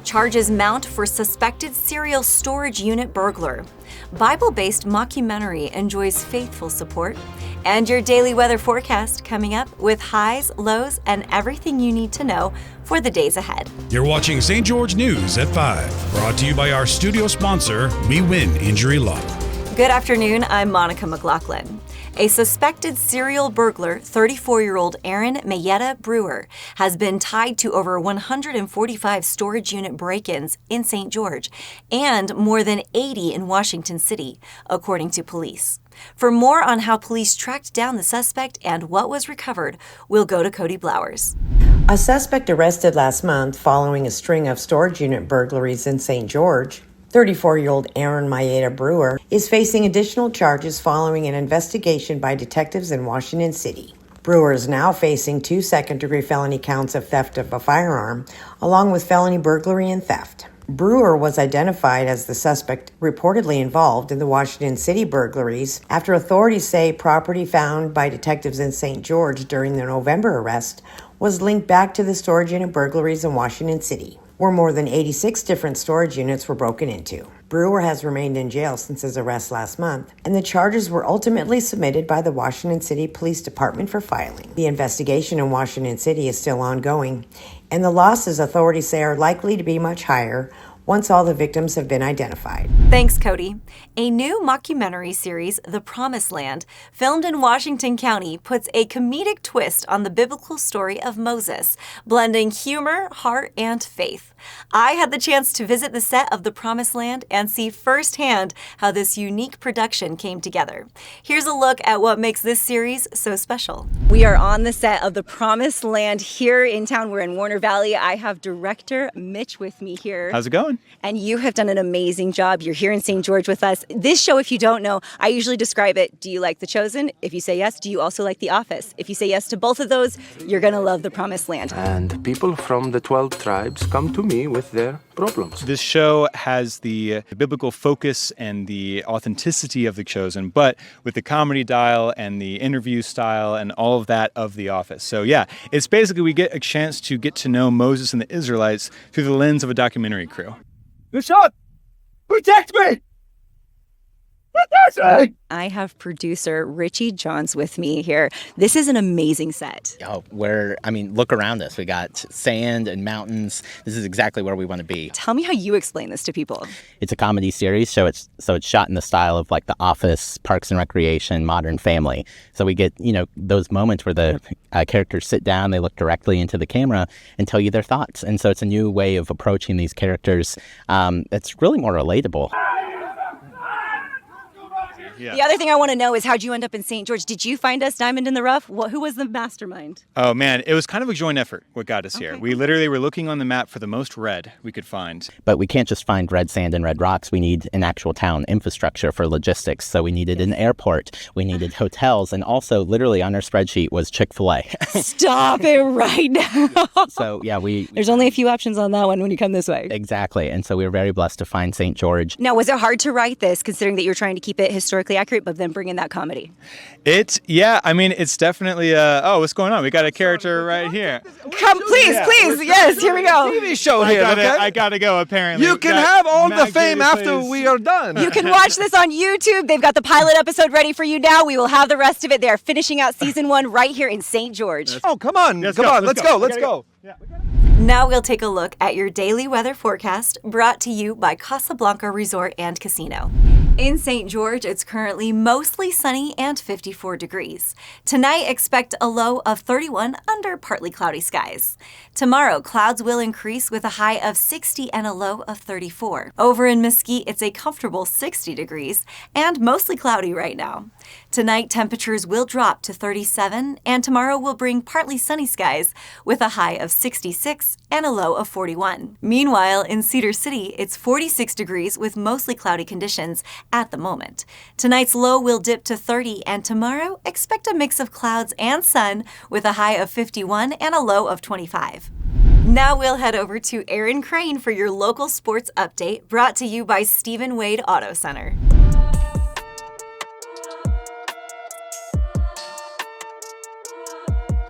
Charges mount for suspected serial storage unit burglar. Bible-based mockumentary enjoys faithful support. And your daily weather forecast coming up with highs, lows, and everything you need to know for the days ahead. You're watching St. George News at 5, brought to you by our studio sponsor, We Win Injury Law. Good afternoon, I'm Monica McLaughlin. A suspected serial burglar, 34-year-old Aaron Mayetta Brewer, has been tied to over 145 storage unit break-ins in St. George and more than 80 in Washington City, according to police. For more on how police tracked down the suspect and what was recovered, we'll go to Cody Blowers. A suspect arrested last month following a string of storage unit burglaries in St. George. 34-year-old Aaron Mayetta Brewer is facing additional charges following an investigation by detectives in Washington City. Brewer is now facing 2 second-degree felony counts of theft of a firearm, along with felony burglary and theft. Brewer was identified as the suspect reportedly involved in the Washington City burglaries after authorities say property found by detectives in St. George during the November arrest was linked back to the storage unit burglaries in Washington City, where more than 86 different storage units were broken into. Brewer has remained in jail since his arrest last month, and the charges were ultimately submitted by the Washington City Police Department for filing. The investigation in Washington City is still ongoing, and the losses authorities say are likely to be much higher once all the victims have been identified. Thanks, Cody. A new mockumentary series, The Promised Land, filmed in Washington County, puts a comedic twist on the biblical story of Moses, blending humor, heart, and faith. I had the chance to visit the set of The Promised Land and see firsthand how this unique production came together. Here's a look at what makes this series so special. We are on the set of The Promised Land here in town. We're in Warner Valley. I have director Mitch with me here. How's it going? And you have done an amazing job. You're here in St. George with us. This show, if you don't know, I usually describe it, do you like The Chosen? If you say yes, do you also like The Office? If you say yes to both of those, you're going to love The Promised Land. And people from the 12 tribes come to me with their problems. This show has the biblical focus and the authenticity of The Chosen, but with the comedy dial and the interview style and all of that of The Office. So yeah, it's basically we get a chance to get to know Moses and the Israelites through the lens of a documentary crew. Good shot! Protect me! Protect me! I have producer Richie Johns with me here. This is an amazing set. Oh, look around us. We got sand and mountains. This is exactly where we want to be. Tell me how you explain this to people. It's a comedy series, so it's shot in the style of like The Office, Parks and Recreation, Modern Family. So we get, those moments where the characters sit down, they look directly into the camera and tell you their thoughts. And so it's a new way of approaching these characters that's really more relatable. Yeah. The other thing I want to know is how'd you end up in St. George? Did you find us diamond in the rough? Who was the mastermind? Oh man, it was kind of a joint effort what got us here. We literally were looking on the map for the most red we could find. But we can't just find red sand and red rocks. We need an actual town infrastructure for logistics. So we needed an airport, we needed hotels, and also literally on our spreadsheet was Chick-fil-A. Stop it right now. So yeah, there's only a few options on that one when you come this way. Exactly. And so we were very blessed to find St. George. Now, was it hard to write this, considering that you're trying to keep it historically accurate, but then bring in that comedy? It's definitely, what's going on? We got a character right here. Come, please, yes, here we go. TV show here, I gotta go, apparently. You can have all the fame after we are done. You can watch this on YouTube. They've got the pilot episode ready for you now. We will have the rest of it. They are finishing out season 1 right here in St. George. Oh, come on. Let's go. Yeah. Now we'll take a look at your daily weather forecast, brought to you by Casablanca Resort and Casino. In St. George, it's currently mostly sunny and 54 degrees. Tonight, expect a low of 31 under partly cloudy skies. Tomorrow, clouds will increase with a high of 60 and a low of 34. Over in Mesquite, it's a comfortable 60 degrees and mostly cloudy right now. Tonight, temperatures will drop to 37, and tomorrow will bring partly sunny skies with a high of 66 and a low of 41. Meanwhile, in Cedar City, it's 46 degrees with mostly cloudy conditions at the moment. Tonight's low will dip to 30, and tomorrow, expect a mix of clouds and sun with a high of 51 and a low of 25. Now we'll head over to Aaron Crane for your local sports update, brought to you by Stephen Wade Auto Center.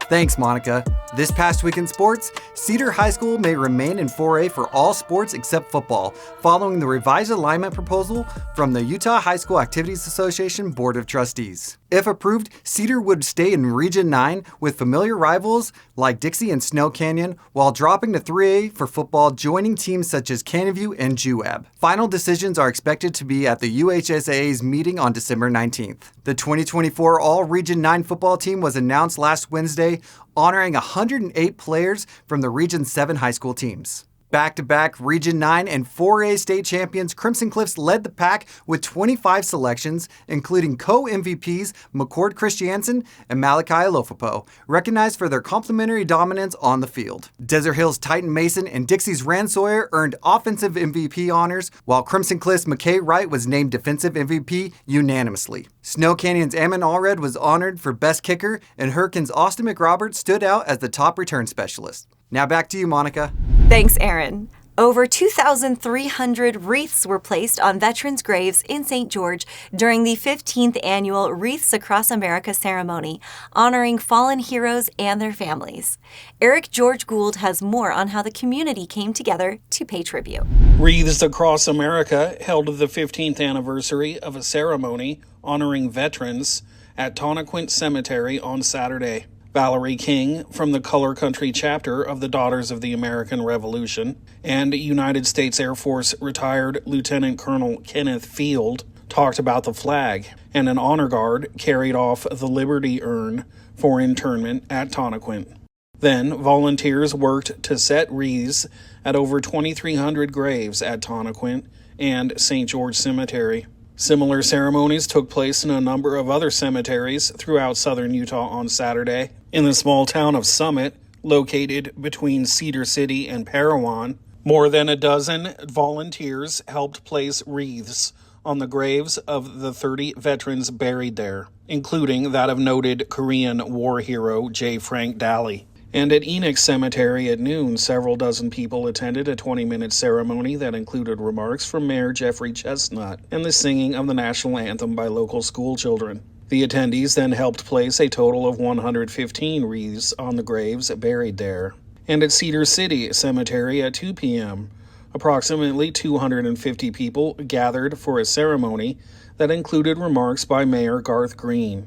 Thanks, Monica. This past week in sports, Cedar High School may remain in 4A for all sports except football, following the revised alignment proposal from the Utah High School Activities Association Board of Trustees. If approved, Cedar would stay in Region 9 with familiar rivals like Dixie and Snow Canyon, while dropping to 3A for football, joining teams such as Canyon View and Juab. Final decisions are expected to be at the UHSAA's meeting on December 19th. The 2024 All-Region 9 football team was announced last Wednesday, honoring 108 players from the Region 7 high school teams. Back-to-back Region 9 and 4A state champions, Crimson Cliffs led the pack with 25 selections, including co-MVPs McCord Christiansen and Malachi Alofopo, recognized for their complementary dominance on the field. Desert Hills Titan Mason and Dixie's Rand Sawyer earned offensive MVP honors, while Crimson Cliffs McKay Wright was named defensive MVP unanimously. Snow Canyon's Ammon Allred was honored for best kicker, and Hurricane's Austin McRoberts stood out as the top return specialist. Now back to you, Monica. Thanks, Aaron. Over 2,300 wreaths were placed on veterans' graves in St. George during the 15th annual Wreaths Across America ceremony, honoring fallen heroes and their families. Eric George Gould has more on how the community came together to pay tribute. Wreaths Across America held the 15th anniversary of a ceremony honoring veterans at Tonnequint Cemetery on Saturday. Valerie King from the Color Country chapter of the Daughters of the American Revolution and United States Air Force retired Lieutenant Colonel Kenneth Field talked about the flag, and an honor guard carried off the Liberty Urn for internment at Tonnequint. Then volunteers worked to set wreaths at over 2,300 graves at Tonnequint and St. George Cemetery. Similar ceremonies took place in a number of other cemeteries throughout southern Utah on Saturday. In the small town of Summit, located between Cedar City and Parowan, more than a dozen volunteers helped place wreaths on the graves of the 30 veterans buried there, including that of noted Korean war hero J. Frank Daly. And at Enoch Cemetery at noon, several dozen people attended a 20-minute ceremony that included remarks from Mayor Jeffrey Chestnut and the singing of the national anthem by local school children. The attendees then helped place a total of 115 wreaths on the graves buried there. And at Cedar City Cemetery at 2 p.m., approximately 250 people gathered for a ceremony that included remarks by Mayor Garth Green,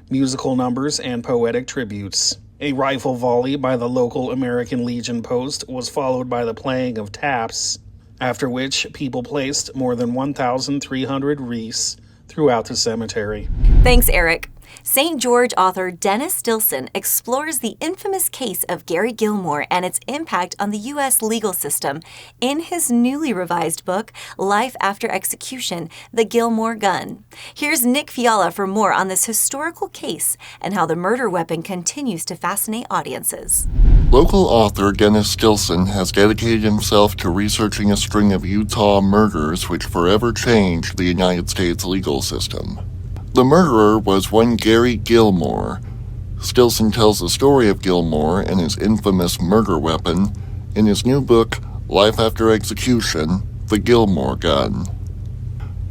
musical numbers, and poetic tributes. A rifle volley by the local American Legion post was followed by the playing of taps, after which people placed more than 1,300 wreaths throughout the cemetery. Thanks, Eric. St. George author Dennis Stilson explores the infamous case of Gary Gilmore and its impact on the U.S. legal system in his newly revised book, Life After Execution, The Gilmore Gun. Here's Nick Fiala for more on this historical case and how the murder weapon continues to fascinate audiences. Local author Dennis Stilson has dedicated himself to researching a string of Utah murders which forever changed the United States legal system. The murderer was one Gary Gilmore. Stilson tells the story of Gilmore and his infamous murder weapon in his new book, Life After Execution, The Gilmore Gun.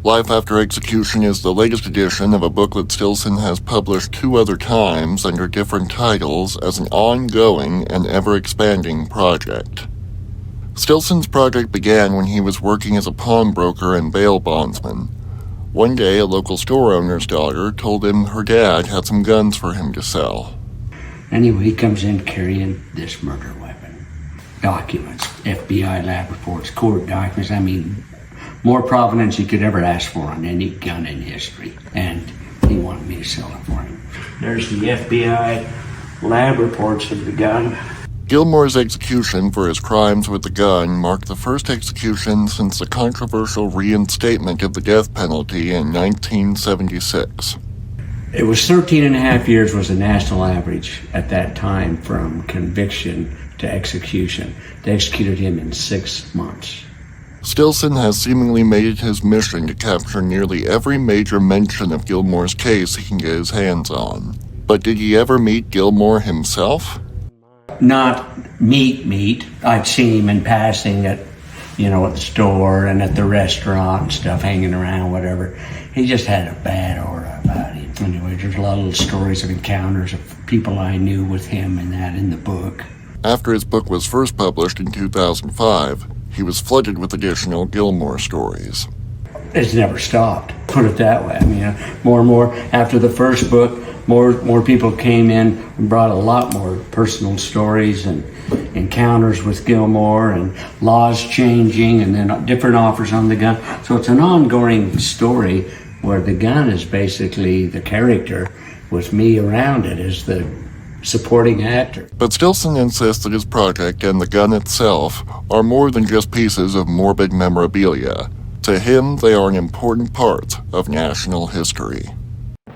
Life After Execution is the latest edition of a book that Stilson has published 2 other times under different titles as an ongoing and ever-expanding project. Stilson's project began when he was working as a pawnbroker and bail bondsman. One day, a local store owner's daughter told him her dad had some guns for him to sell. Anyway, he comes in carrying this murder weapon. Documents, FBI lab reports, court documents. I mean, more provenance you could ever ask for on any gun in history. And he wanted me to sell it for him. There's the FBI lab reports of the gun. Gilmore's execution for his crimes with the gun marked the first execution since the controversial reinstatement of the death penalty in 1976. It was 13 and a half years was the national average at that time from conviction to execution. They executed him in 6 months. Stilson has seemingly made it his mission to capture nearly every major mention of Gilmore's case he can get his hands on. But did he ever meet Gilmore himself? Not meet. I'd seen him in passing at the store and at the restaurant and stuff, hanging around, whatever. He just had a bad aura about about him. Anyway, there's a lot of little stories of encounters of people I knew with him and that in the book. After his book was first published in 2005, he was flooded with additional Gilmore stories. It's never stopped, put it that way. I mean, more and more after the first book, more people came in and brought a lot more personal stories and encounters with Gilmore and laws changing and then different offers on the gun. So it's an ongoing story where the gun is basically the character with me around it as the supporting actor. But Stilson insists that his project and the gun itself are more than just pieces of morbid memorabilia. To him, they are an important part of national history.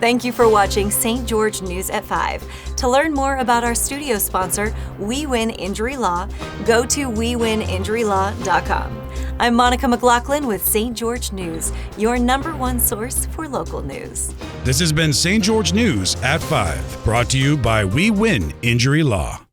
Thank you for watching St. George News at 5. To learn more about our studio sponsor, We Win Injury Law, go to WeWinInjuryLaw.com. I'm Monica McLaughlin with St. George News, your #1 source for local news. This has been St. George News at 5, brought to you by We Win Injury Law.